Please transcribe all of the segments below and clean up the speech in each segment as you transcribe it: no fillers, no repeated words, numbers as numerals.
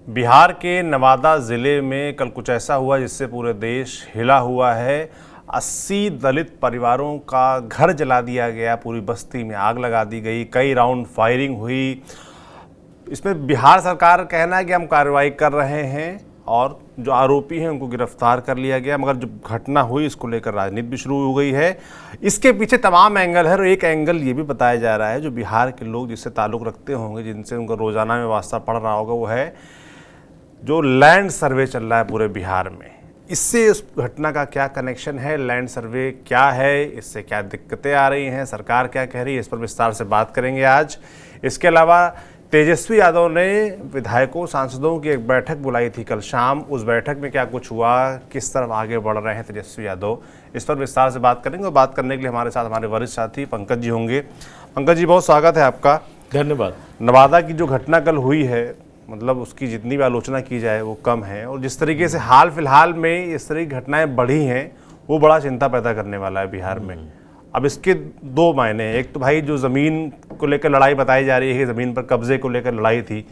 बिहार के नवादा ज़िले में कल कुछ ऐसा हुआ जिससे पूरे देश हिला हुआ है। 80 दलित परिवारों का घर जला दिया गया, पूरी बस्ती में आग लगा दी गई, कई राउंड फायरिंग हुई। इसमें बिहार सरकार का कहना है कि हम कार्रवाई कर रहे हैं और जो आरोपी हैं उनको गिरफ्तार कर लिया गया, मगर जो घटना हुई इसको लेकर राजनीति भी शुरू हो गई है। इसके पीछे तमाम एंगल है और एक एंगल ये भी बताया जा रहा है जो बिहार के लोग जिससे ताल्लुक़ रखते होंगे, जिनसे उनका रोज़ाना में वास्ता पड़ रहा होगा, वो है जो लैंड सर्वे चल रहा है पूरे बिहार में। इससे उस घटना का क्या कनेक्शन है, लैंड सर्वे क्या है, इससे क्या दिक्कतें आ रही हैं, सरकार क्या कह रही है, इस पर विस्तार से बात करेंगे आज। इसके अलावा तेजस्वी यादव ने विधायकों सांसदों की एक बैठक बुलाई थी कल शाम। उस बैठक में क्या कुछ हुआ, किस तरफ आगे बढ़ रहे हैं तेजस्वी यादव, इस पर विस्तार से बात करेंगे। और बात करने के लिए हमारे साथ हमारे वरिष्ठ साथी पंकज जी होंगे। पंकज जी, बहुत स्वागत है आपका। धन्यवाद। नवादा की जो घटना कल हुई है, मतलब उसकी जितनी भी आलोचना की जाए वो कम है, और जिस तरीके से हाल फिलहाल में इस तरह की घटनाएं बढ़ी हैं वो बड़ा चिंता पैदा करने वाला है बिहार में। अब इसके दो मायने हैं, एक तो भाई जो ज़मीन को लेकर लड़ाई बताई जा रही है, ज़मीन पर कब्जे को लेकर लड़ाई थी,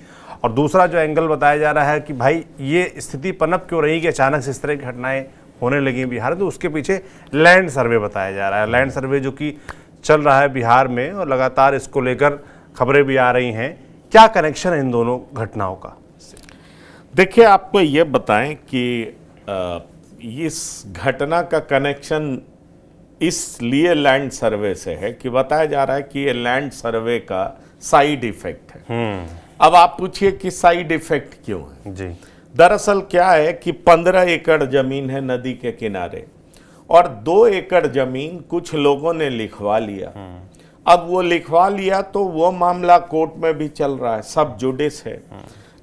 और दूसरा जो एंगल बताया जा रहा है कि भाई ये स्थिति पनप क्यों रही कि अचानक से इस तरह की घटनाएं होने लगी बिहार में, तो उसके पीछे लैंड सर्वे बताया जा रहा है। लैंड सर्वे जो कि चल रहा है बिहार में और लगातार इसको लेकर खबरें भी आ रही हैं। क्या कनेक्शन है इन दोनों घटनाओं का? देखिए, आपको ये बताएं कि इस घटना का कनेक्शन इसलिए लैंड सर्वे से है कि बताया जा रहा है कि ये लैंड सर्वे का साइड इफेक्ट है। अब आप पूछिए कि साइड इफेक्ट क्यों है जी। दरअसल क्या है कि 15 एकड़ जमीन है नदी के किनारे और 2 एकड़ जमीन कुछ लोगों ने लिखवा लिया। अब वो लिखवा लिया तो वो मामला कोर्ट में भी चल रहा है, सब जुडिस है।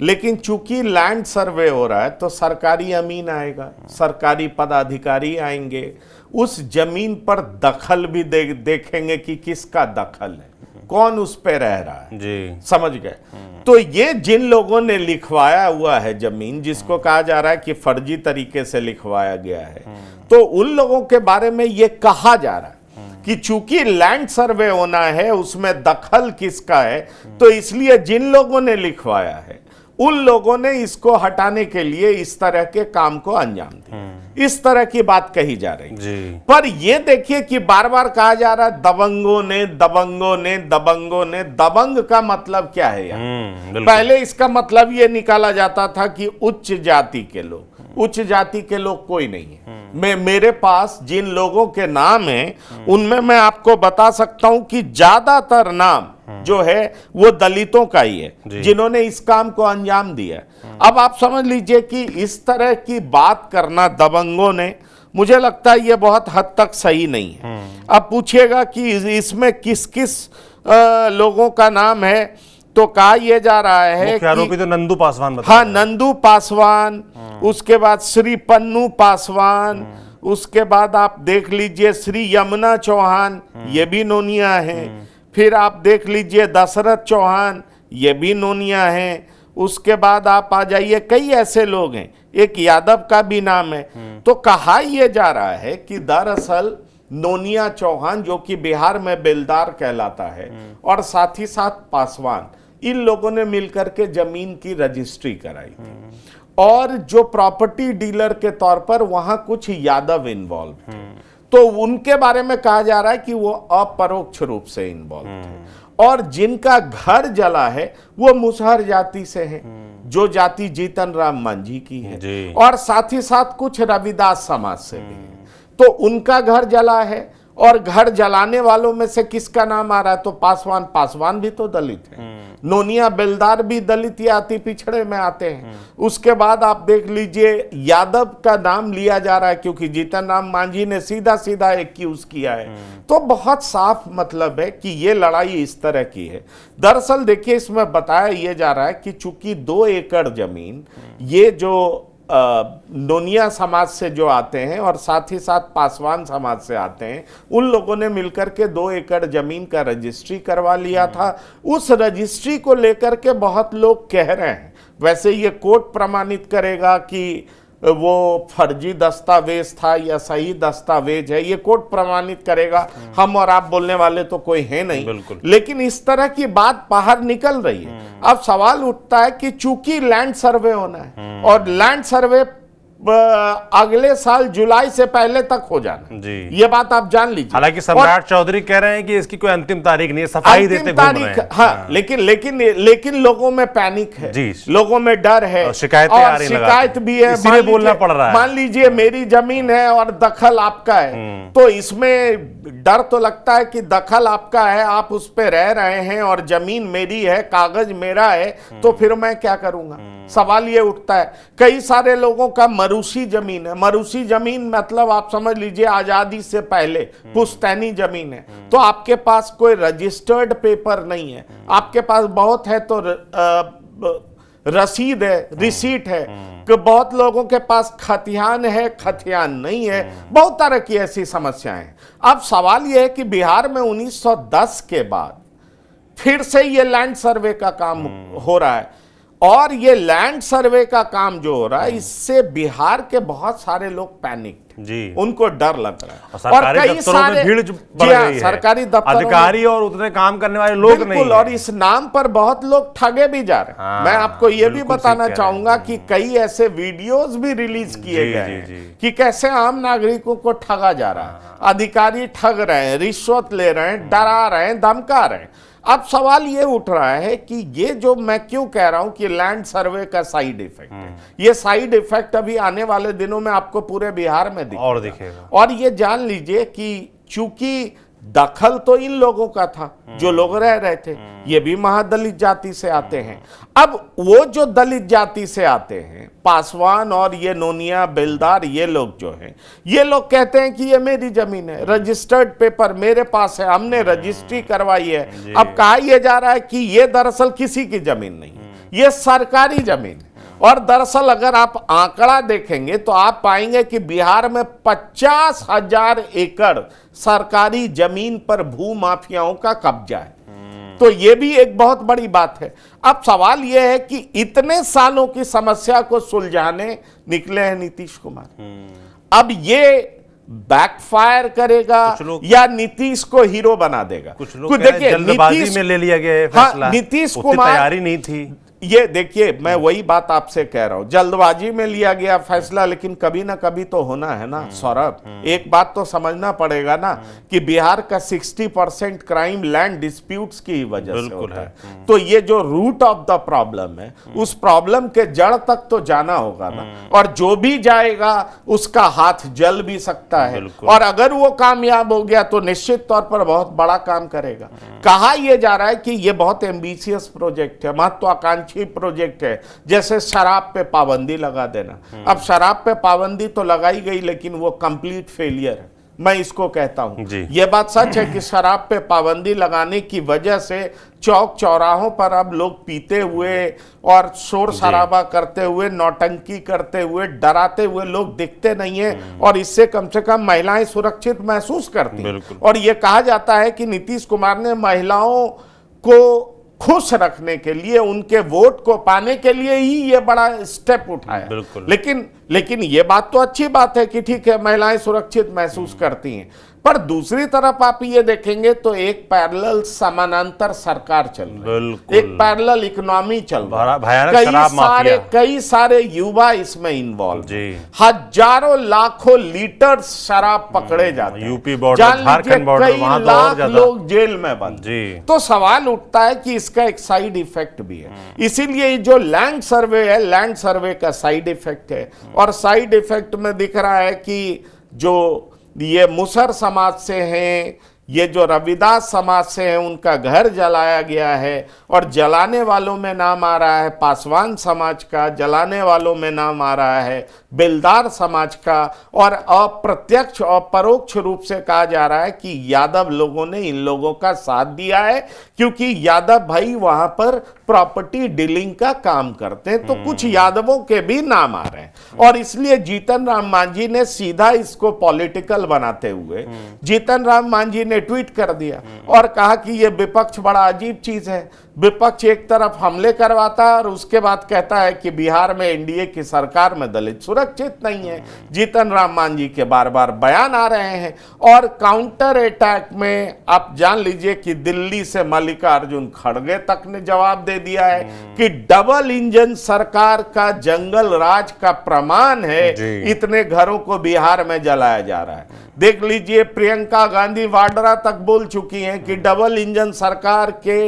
लेकिन चूंकि लैंड सर्वे हो रहा है तो सरकारी अमीन आएगा, सरकारी पदाधिकारी आएंगे, उस जमीन पर दखल भी देखेंगे कि किसका दखल है, कौन उस पे रह रहा है जी। समझ गए? तो ये जिन लोगों ने लिखवाया हुआ है जमीन, जिसको कहा जा रहा है कि फर्जी तरीके से लिखवाया गया है, तो उन लोगों के बारे में ये कहा जा रहा है कि चूंकि लैंड सर्वे होना है उसमें दखल किसका है, तो इसलिए जिन लोगों ने लिखवाया है उन लोगों ने इसको हटाने के लिए इस तरह के काम को अंजाम दिया। इस तरह की बात कही जा रही है। पर यह देखिए कि बार बार कहा जा रहा है दबंगों ने दबंगों ने दबंगों ने। दबंग का मतलब क्या है यार? पहले इसका मतलब यह निकाला जाता था कि उच्च जाति के लोग। उच्च जाति के लोग कोई नहीं है। मेरे पास जिन लोगों के नाम हैं उनमें मैं आपको बता सकता हूं कि ज्यादातर नाम जो है वो दलितों का ही है जिन्होंने इस काम को अंजाम दिया। अब आप समझ लीजिए कि इस तरह की बात करना दबंगों ने, मुझे लगता है ये बहुत हद तक सही नहीं है। अब पूछिएगा कि इसमें किस किस लोगों का नाम है, तो कहा यह जा रहा है कि आरोपी तो नंदू पासवान, हाँ नंदू पासवान, उसके बाद श्री पन्नू पासवान, उसके बाद आप देख लीजिए श्री यमुना चौहान, ये भी नोनिया है। फिर आप देख लीजिए दशरथ चौहान, ये भी नोनिया है। उसके बाद आप आ जाइए, कई ऐसे लोग हैं, एक यादव का भी नाम है। तो कहा यह जा रहा है कि दरअसल नोनिया चौहान जो कि बिहार में बेलदार कहलाता है और साथ ही साथ पासवान, इन लोगों ने मिलकर के जमीन की रजिस्ट्री कराई थी और जो प्रॉपर्टी डीलर के तौर पर वहां कुछ यादव इन्वॉल्व थे, तो उनके बारे में कहा जा रहा है कि वो अपरोक्ष रूप से इन्वॉल्व थे। और जिनका घर जला है वो मुसहर जाति से है, जो जाति जीतन राम मांझी की है, और साथ ही साथ कुछ रविदास समाज से भी है, तो उनका घर जला है। और घर जलाने वालों में से किसका नाम आ रहा है? तो पासवान। पासवान भी तो दलित है। नोनिया बेलदार भी दलित या अति पिछड़े में आते हैं। उसके बाद आप देख लीजिए यादव का नाम लिया जा रहा है क्योंकि जीतन राम मांझी ने सीधा सीधा एक्यूज किया है। तो बहुत साफ मतलब है कि ये लड़ाई इस तरह की है। दरअसल देखिए, इसमें बताया यह जा रहा है कि चूंकि 2 एकड़ जमीन ये जो नोनिया समाज से जो आते हैं और साथ ही साथ पासवान समाज से आते हैं, उन लोगों ने मिलकर के 2 एकड़ जमीन का रजिस्ट्री करवा लिया था। उस रजिस्ट्री को लेकर के बहुत लोग कह रहे हैं, वैसे ये कोर्ट प्रमाणित करेगा कि वो फर्जी दस्तावेज था या सही दस्तावेज है, ये कोर्ट प्रमाणित करेगा। हम और आप बोलने वाले तो कोई है नहीं, लेकिन इस तरह की बात बाहर निकल रही है। अब सवाल उठता है कि चूंकि लैंड सर्वे होना है और लैंड सर्वे अगले साल जुलाई से पहले तक हो जाना जी, ये बात आप जान लीजिए। हालांकि सम्राट चौधरी कह रहे हैं कि इसकी कोई अंतिम तारीख नहीं है, सफाई देते घूम रहे हैं। हाँ, लेकिन लोगों में पैनिक है जी, लोगों में डर है, शिकायतें आ रही हैं, शिकायत भी है, इसीलिए बोलना पड़ रहा है। मान लीजिए मेरी जमीन है और दखल आपका है, तो इसमें डर तो लगता है कि दखल आपका है, आप उस पे रह रहे हैं और जमीन मेरी है, कागज मेरा है, तो फिर मैं क्या करूंगा। सवाल ये उठता है। कई सारे लोगों का मरूसी जमीन है, मरूसी जमीन मतलब आप समझ लीजिए आजादी से पहले पुश्तैनी जमीन है, तो आपके पास कोई रजिस्टर्ड पेपर नहीं है, आपके पास बहुत है तो रसीद है, रिसीट है, कि बहुत लोगों के पास खतियान है, खतियान नहीं है, बहुत तरह की ऐसी समस्याएं हैं। अब सवाल यह है कि बिहार में 1910 के बाद फिर से ये लैंड सर्वे का काम हो रहा है, और ये लैंड सर्वे का काम जो हो रहा है इससे बिहार के बहुत सारे लोग पैनिक जी, उनको डर लग रहा है और कई सारे भीड़ बढ़ गई है, सरकारी दफ्तरों अधिकारी और उतने काम करने वाले लोग नहीं, और इस नाम पर बहुत लोग ठगे भी जा रहे हैं। मैं आपको ये भी बताना चाहूंगा कि कई ऐसे वीडियोस भी रिलीज किए गए हैं कि कैसे आम नागरिकों को ठगा जा रहा है, अधिकारी ठग रहे हैं, रिश्वत ले रहे हैं, डरा रहे हैं, धमका रहे हैं। अब सवाल ये उठ रहा है कि ये जो मैं क्यों कह रहा हूं कि लैंड सर्वे का साइड इफेक्ट है, ये साइड इफेक्ट अभी आने वाले दिनों में आपको पूरे बिहार में दिखेगा। और ये जान लीजिए कि चूंकि दखल तो इन लोगों का था जो लोग रह रहे थे, ये भी महादलित जाति से आते हैं। अब वो जो दलित जाति से आते हैं, पासवान और ये नोनिया बेलदार, ये लोग जो हैं, ये लोग कहते हैं कि ये मेरी जमीन है, रजिस्टर्ड पेपर मेरे पास है, हमने रजिस्ट्री करवाई है। अब कहा यह जा रहा है कि ये दरअसल किसी की जमीन नहीं है, ये सरकारी जमीन है। और दरअसल अगर आप आंकड़ा देखेंगे तो आप पाएंगे कि बिहार में 50,000 एकड़ सरकारी जमीन पर भू माफियाओं का कब्जा है। तो यह भी एक बहुत बड़ी बात है। अब सवाल यह है कि इतने सालों की समस्या को सुलझाने निकले हैं नीतीश कुमार। अब ये बैकफायर करेगा या नीतीश को हीरो बना देगा। कुछ लोग देखिए जल्दबाजी में ले लिया गया है फैसला, नीतीश कुमार तैयारी नहीं थी। ये देखिए, मैं वही बात आपसे कह रहा हूं, जल्दबाजी में लिया गया फैसला, लेकिन कभी ना कभी तो होना है ना सौरभ। एक बात तो समझना पड़ेगा ना कि बिहार का 60% क्राइम लैंड डिस्प्यूट्स की वजह से होता है। तो ये जो रूट ऑफ द प्रॉब्लम है, उस प्रॉब्लम के जड़ तक तो जाना होगा ना, और जो भी जाएगा उसका हाथ जल भी सकता है, और अगर वो कामयाब हो गया तो निश्चित तौर पर बहुत बड़ा काम करेगा। कहा यह जा रहा है कि यह बहुत एम्बिशियस प्रोजेक्ट है, महत्वाकांक्षी प्रोजेक्ट है, जैसे शराब पे पाबंदी लगा देना। अब शराब पे पाबंदी तो लगाई गई, लेकिन वो कंप्लीट फेलियर है, मैं इसको कहता हूं। यह बात सच है कि शराब पे पाबंदी लगाने की वजह से चौक चौराहों पर अब लोग पीते हुए और शोर शराबा करते हुए, नौटंकी करते हुए, डराते हुए लोग दिखते नहीं है, और इससे कम से कम महिलाएं सुरक्षित महसूस करती हैं। और यह कहा जाता है कि नीतीश कुमार ने महिलाओं को खुश रखने के लिए, उनके वोट को पाने के लिए ही ये बड़ा स्टेप उठाया। लेकिन ये बात तो अच्छी बात है कि ठीक है, महिलाएं सुरक्षित महसूस करती हैं, पर दूसरी तरफ आप ये देखेंगे तो एक पैरेलल समानांतर सरकार चल रही है, एक पैरेलल इकोनॉमी चल रहा है, कई सारे युवा इसमें इन्वॉल्व, हजारों लाखों लीटर शराब पकड़े जाते हैं, यूपी बॉर्डर, झारखंड बॉर्डर, कई लाख लोग जेल में बंद। तो सवाल उठता है कि इसका एक साइड इफेक्ट भी है, इसीलिए जो लैंड सर्वे है, लैंड सर्वे का साइड इफेक्ट है। और साइड इफेक्ट में दिख रहा है कि जो ये मुसर समाज से हैं, ये जो रविदास समाज से हैं, उनका घर जलाया गया है, और जलाने वालों में नाम आ रहा है पासवान समाज का, जलाने वालों में नाम आ रहा है बेलदार समाज का, और अप्रत्यक्ष और परोक्ष रूप से कहा जा रहा है कि यादव लोगों ने इन लोगों का साथ दिया है, क्योंकि यादव भाई वहां पर प्रॉपर्टी डीलिंग का काम करते हैं, तो कुछ यादवों के भी नाम आ रहे हैं। और इसलिए जीतन राम मांझी ने सीधा इसको पॉलिटिकल बनाते हुए जीतन राम मांझी ने ट्वीट कर दिया और कहा कि यह विपक्ष बड़ा अजीब चीज है, विपक्ष एक तरफ हमले करवाता है और उसके बाद कहता है कि बिहार में एनडीए की सरकार में दलित सुरक्षित नहीं है। जीतन राम मांझी के बार बार बयान आ रहे हैं और काउंटर अटैक में आप जान लीजिए कि दिल्ली से मल्लिकार्जुन खड़गे तक ने जवाब दे दिया है कि डबल इंजन सरकार का जंगल राज का प्रमाण है, इतने घरों को बिहार में जलाया जा रहा है। देख लीजिए प्रियंका गांधी वाड्रा तक बोल चुकी हैं कि डबल इंजन सरकार के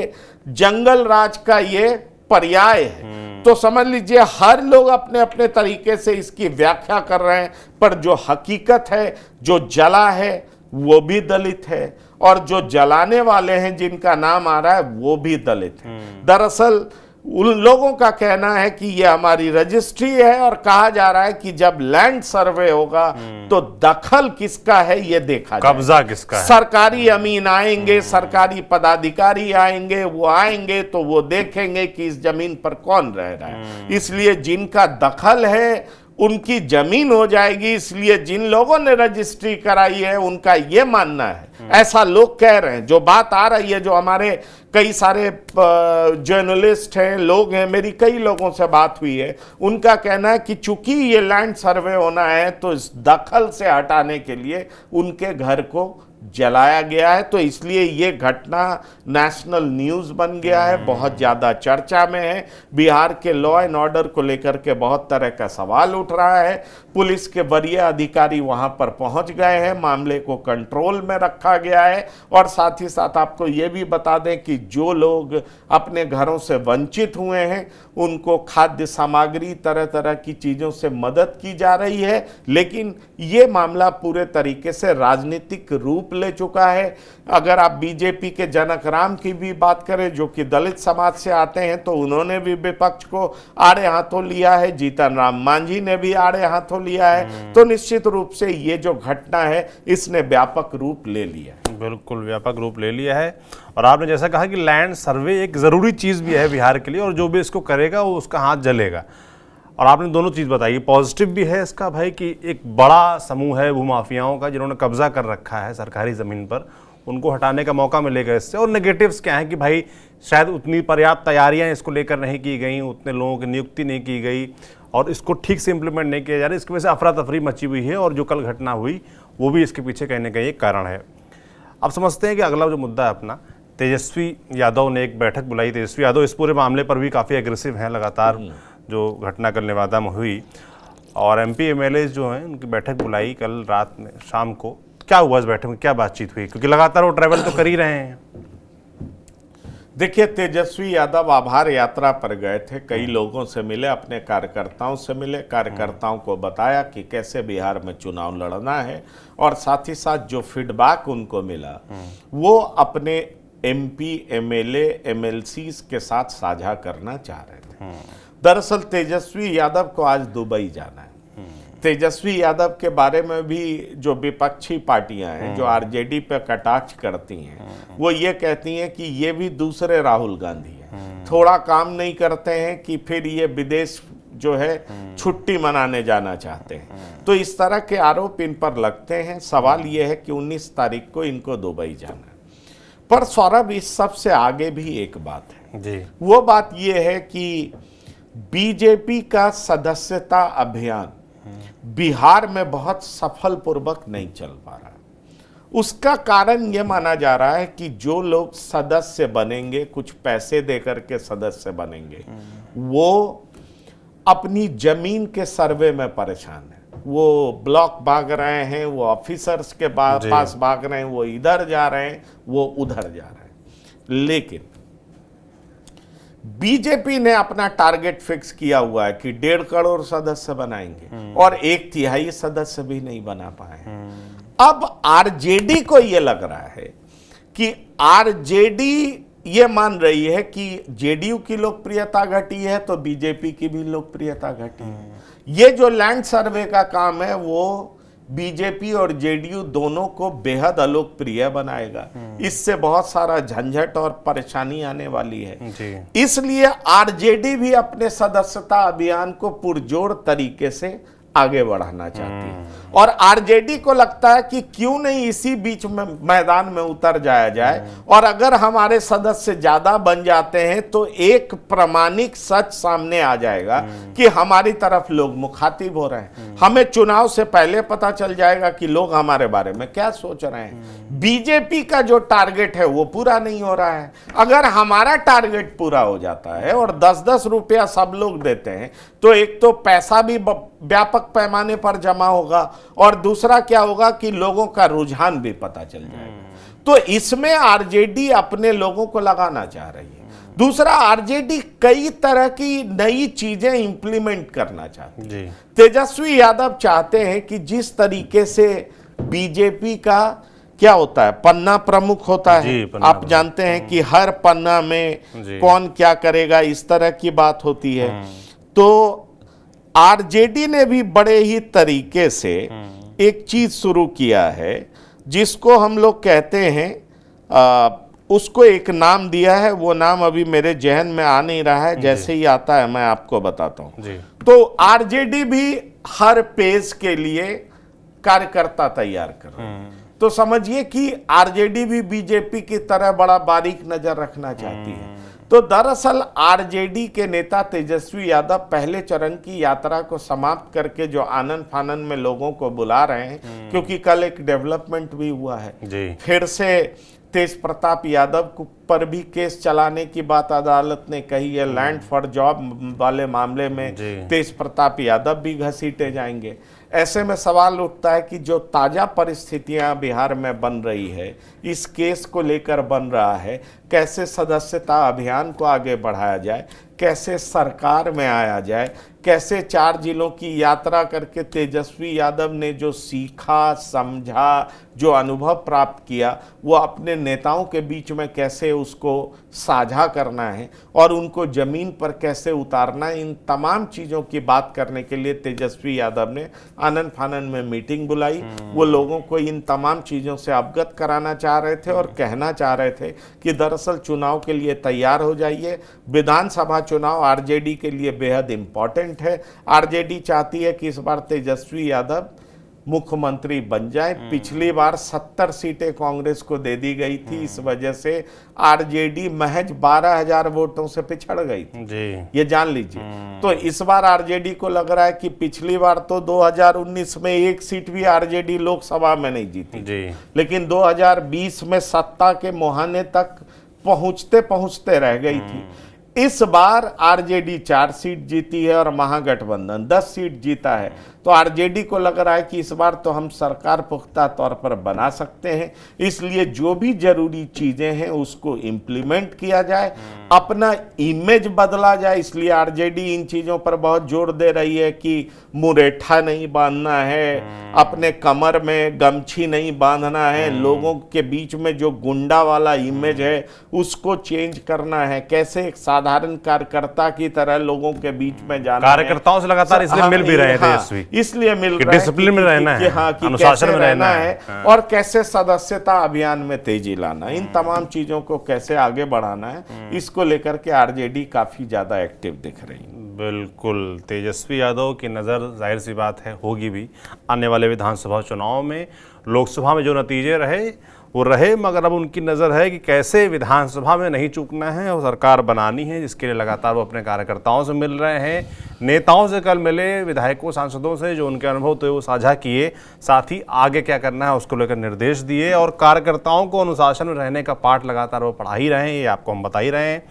जंगल राज का ये पर्याय है। तो समझ लीजिए हर लोग अपने अपने तरीके से इसकी व्याख्या कर रहे हैं, पर जो हकीकत है, जो जला है वो भी दलित है और जो जलाने वाले हैं जिनका नाम आ रहा है वो भी दलित है। दरअसल उन लोगों का कहना है कि ये हमारी रजिस्ट्री है और कहा जा रहा है कि जब लैंड सर्वे होगा तो दखल किसका है ये देखा जाएगा, कब्जा किसका है। सरकारी अमीन आएंगे, सरकारी पदाधिकारी आएंगे, वो आएंगे तो वो देखेंगे कि इस जमीन पर कौन रह रहा है। इसलिए जिनका दखल है उनकी जमीन हो जाएगी। इसलिए जिन लोगों ने रजिस्ट्री कराई है उनका ये मानना है, ऐसा लोग कह रहे हैं। जो बात आ रही है, जो हमारे कई सारे जर्नलिस्ट हैं, लोग हैं, मेरी कई लोगों से बात हुई है, उनका कहना है कि चूंकि ये लैंड सर्वे होना है तो इस दखल से हटाने के लिए उनके घर को जलाया गया है। तो इसलिए ये घटना नेशनल न्यूज़ बन गया है, बहुत ज़्यादा चर्चा में है। बिहार के लॉ एंड ऑर्डर को लेकर के बहुत तरह का सवाल उठ रहा है। पुलिस के वरीय अधिकारी वहां पर पहुंच गए हैं, मामले को कंट्रोल में रखा गया है। और साथ ही साथ आपको ये भी बता दें कि जो लोग अपने घरों से वंचित हुए हैं उनको खाद्य सामग्री, तरह तरह की चीज़ों से मदद की जा रही है। लेकिन ये मामला पूरे तरीके से राजनीतिक रूप ले चुका है। अगर आप बीजेपी के जनक राम की भी बात करें जो कि दलित समाज से आते हैं, तो उन्होंने भी विपक्ष को आड़े हाथों लिया है। जीतन राम मांझी ने भी आड़े हाथों लिया है। तो निश्चित रूप से ये जो घटना है इसने व्यापक रूप ले लिया है। बिल्कुल व्यापक रूप ले लिया है। और आपने जैसा कहा कि लैंड सर्वे एक ज़रूरी चीज़ भी है बिहार के लिए, और जो भी इसको करेगा वो उसका हाथ जलेगा। और आपने दोनों चीज़ बताई, पॉजिटिव भी है इसका भाई कि एक बड़ा समूह है भूमाफियाओं का जिन्होंने कब्जा कर रखा है सरकारी ज़मीन पर, उनको हटाने का मौका मिलेगा इससे। और नेगेटिव्स क्या है कि भाई शायद उतनी पर्याप्त तैयारियां इसको लेकर नहीं की गई, उतने लोगों की नियुक्ति नहीं की गई और इसको ठीक से इम्प्लीमेंट नहीं किया जा रहा। इसकी वजह से अफरा तफरी मची हुई है और जो कल घटना हुई वो भी इसके पीछे कहीं ना कहीं एक कारण है। अब समझते हैं कि अगला जो मुद्दा है अपना, तेजस्वी यादव ने एक बैठक बुलाई। तेजस्वी यादव इस पूरे मामले पर भी काफ़ी एग्रेसिव हैं, लगातार जो घटना कल नेवादा में हुई। और एमपी एमएलए जो हैं उनकी बैठक बुलाई कल रात में, शाम को। क्या हुआ इस बैठक में, क्या बातचीत हुई, क्योंकि लगातार वो ट्रैवल तो कर ही रहे हैं। देखिए, तेजस्वी यादव आभार यात्रा पर गए थे, कई लोगों से मिले, अपने कार्यकर्ताओं से मिले, कार्यकर्ताओं को बताया कि कैसे बिहार में चुनाव लड़ना है। और साथ ही साथ जो फीडबैक उनको मिला वो अपने एमपी एमएलए एमएलसीज के साथ साझा करना चाह रहे थे। दरअसल तेजस्वी यादव को आज दुबई जाना है। तेजस्वी यादव के बारे में भी जो विपक्षी पार्टियां हैं, जो आरजेडी पे कटाक्ष करती हैं, वो ये कहती हैं कि ये भी दूसरे राहुल गांधी हैं, थोड़ा काम नहीं करते हैं कि फिर ये विदेश जो है छुट्टी मनाने जाना चाहते हैं। तो इस तरह के आरोप इन पर लगते हैं। सवाल ये है कि 19 तारीख को इनको दुबई जाना है। पर सौरभ, इस सबसे आगे भी एक बात है जी। वो बात ये है कि बीजेपी का सदस्यता अभियान बिहार में बहुत सफलपूर्वक नहीं चल पा रहा। उसका कारण ये माना जा रहा है कि जो लोग सदस्य बनेंगे, कुछ पैसे देकर के सदस्य बनेंगे, वो अपनी जमीन के सर्वे में परेशान है। वो ब्लॉक भाग रहे हैं, वो ऑफिसर्स के पास भाग रहे हैं, वो इधर जा रहे हैं, वो उधर जा रहे हैं। लेकिन बीजेपी ने अपना टारगेट फिक्स किया हुआ है कि 1.5 करोड़ सदस्य बनाएंगे और 1/3 सदस्य भी नहीं बना पाए। अब आरजेडी को यह लग रहा है कि आरजेडी ये मान रही है कि जेडीयू की लोकप्रियता घटी है तो बीजेपी की भी लोकप्रियता घटी है। ये जो लैंड सर्वे का काम है वो बीजेपी और जेडीयू दोनों को बेहद अलोकप्रिय बनाएगा। इससे बहुत सारा झंझट और परेशानी आने वाली है। इसलिए आरजेडी भी अपने सदस्यता अभियान को पुरजोर तरीके से आगे बढ़ाना चाहती है। और आरजेडी को लगता है कि क्यों नहीं इसी बीच में मैदान में उतर जाया जाए, और अगर हमारे सदस्य ज्यादा बन जाते हैं तो एक प्रामाणिक सच सामने आ जाएगा कि हमारी तरफ लोग मुखातिब हो रहे हैं। हमें चुनाव से पहले पता चल जाएगा कि लोग हमारे बारे में क्या सोच रहे हैं। बीजेपी का जो टारगेट है वो पूरा नहीं हो रहा है। अगर हमारा टारगेट पूरा हो जाता है और 10-10 रुपया सब लोग देते हैं तो एक तो पैसा भी व्यापक पैमाने पर जमा होगा, और दूसरा क्या होगा कि लोगों का रुझान भी पता चल जाएगा। तो इसमें आरजेडी अपने लोगों को लगाना चाह रही है। दूसरा, आरजेडी कई तरह की नई चीजें इंप्लीमेंट करना चाहती है। तेजस्वी यादव चाहते हैं कि जिस तरीके से बीजेपी का क्या होता है, पन्ना प्रमुख होता है, आप जानते हैं कि हर पन्ना में कौन क्या करेगा, इस तरह की बात होती है। तो आरजेडी ने भी बड़े ही तरीके से एक चीज शुरू किया है जिसको हम लोग कहते हैं, उसको एक नाम दिया है। वो नाम अभी मेरे जहन में आ नहीं रहा है, जैसे ही आता है मैं आपको बताता हूं। तो आरजेडी भी हर पेज के लिए कार्यकर्ता तैयार कर रही है। तो समझिए कि आरजेडी भी बीजेपी की तरह बड़ा बारीक नजर रखना चाहती है। तो दरअसल आरजेडी के नेता तेजस्वी यादव पहले चरण की यात्रा को समाप्त करके जो आनन फानन में लोगों को बुला रहे हैं, क्योंकि कल एक डेवलपमेंट भी हुआ है। फिर से तेज प्रताप यादव पर भी केस चलाने की बात अदालत ने कही है। लैंड फॉर जॉब वाले मामले में तेज प्रताप यादव भी घसीटे जाएंगे। ऐसे में सवाल उठता है कि जो ताजा परिस्थितियां बिहार में बन रही है, इस केस को लेकर बन रहा है, कैसे सदस्यता अभियान को आगे बढ़ाया जाए, कैसे सरकार में आया जाए, कैसे 4 जिलों की यात्रा करके तेजस्वी यादव ने जो सीखा, समझा, जो अनुभव प्राप्त किया, वो अपने नेताओं के बीच में कैसे उसको साझा करना है और उनको जमीन पर कैसे उतारना है। इन तमाम चीज़ों की बात करने के लिए तेजस्वी यादव ने आनन फानन में मीटिंग बुलाई। वो लोगों को इन तमाम चीज़ों से अवगत कराना चाह रहे थे और कहना चाह रहे थे कि दरअसल चुनाव के लिए तैयार हो जाइए। विधानसभा चुनाव आरजेडी के लिए बेहद इंपॉर्टेंट है। आरजेडी चाहती है कि इस बार तेजस्वी यादव मुख्यमंत्री बन जाए। पिछली बार 70 सीटें कांग्रेस को दे दी गई थी, इस वजह से आरजेडी महज 12,000 वोटों से पिछड़ गई थी, ये जान लीजिए। तो इस बार आरजेडी को लग रहा है कि पिछली बार तो 2019 में 1 सीट भी आरजेडी लोकसभा में नहीं जीती, लेकिन 2020 में सत्ता के मुहाने तक पहुंचते पहुंचते रह गई थी। इस बार आरजेडी 4 सीट जीती है और महागठबंधन 10 सीट जीता है। तो आरजेडी को लग रहा है कि इस बार तो हम सरकार पुख्ता तौर पर बना सकते हैं, इसलिए जो भी जरूरी चीजें हैं उसको इम्प्लीमेंट किया जाए, अपना इमेज बदला जाए। इसलिए आरजेडी इन चीजों पर बहुत जोर दे रही है कि मुरेठा नहीं बांधना है, अपने कमर में गमछी नहीं बांधना है, लोगों के बीच में जो गुंडा वाला इमेज है उसको चेंज करना है, कैसे एक साधारण कार्यकर्ता की तरह लोगों के बीच में जाना। कार्यकर्ताओं से लगातार इसलिए मिल भी रहे थे, इसलिए मिल रहा है डिसिप्लिन में रहना है, अनुशासन में रहना है और कैसे सदस्यता अभियान में तेजी लाना, इन तमाम चीजों को कैसे आगे बढ़ाना है, इसको लेकर के आरजेडी काफी ज्यादा एक्टिव दिख रही है। बिल्कुल, तेजस्वी यादव की नज़र जाहिर सी बात है होगी भी आने वाले विधानसभा चुनाव में। लोकसभा में जो नतीजे रहे वो रहे, मगर अब उनकी नज़र है कि कैसे विधानसभा में नहीं चूकना है और सरकार बनानी है, जिसके लिए लगातार वो अपने कार्यकर्ताओं से मिल रहे हैं, नेताओं से कल मिले, विधायकों सांसदों से जो उनके अनुभव थे वो साझा किए, साथ ही आगे क्या करना है उसको लेकर निर्देश दिए और कार्यकर्ताओं को अनुशासन में रहने का पाठ लगातार वो पढ़ा ही रहे हैं, ये आपको हम बता ही रहे हैं।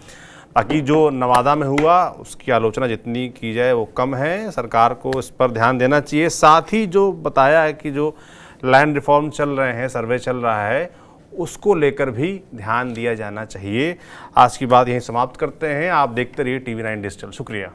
बाकी जो नवादा में हुआ उसकी आलोचना जितनी की जाए वो कम है, सरकार को इस पर ध्यान देना चाहिए। साथ ही जो बताया है कि जो लैंड रिफॉर्म चल रहे हैं, सर्वे चल रहा है, उसको लेकर भी ध्यान दिया जाना चाहिए। आज की बात यहीं समाप्त करते हैं। आप देखते रहिए TV9 डिजिटल। शुक्रिया।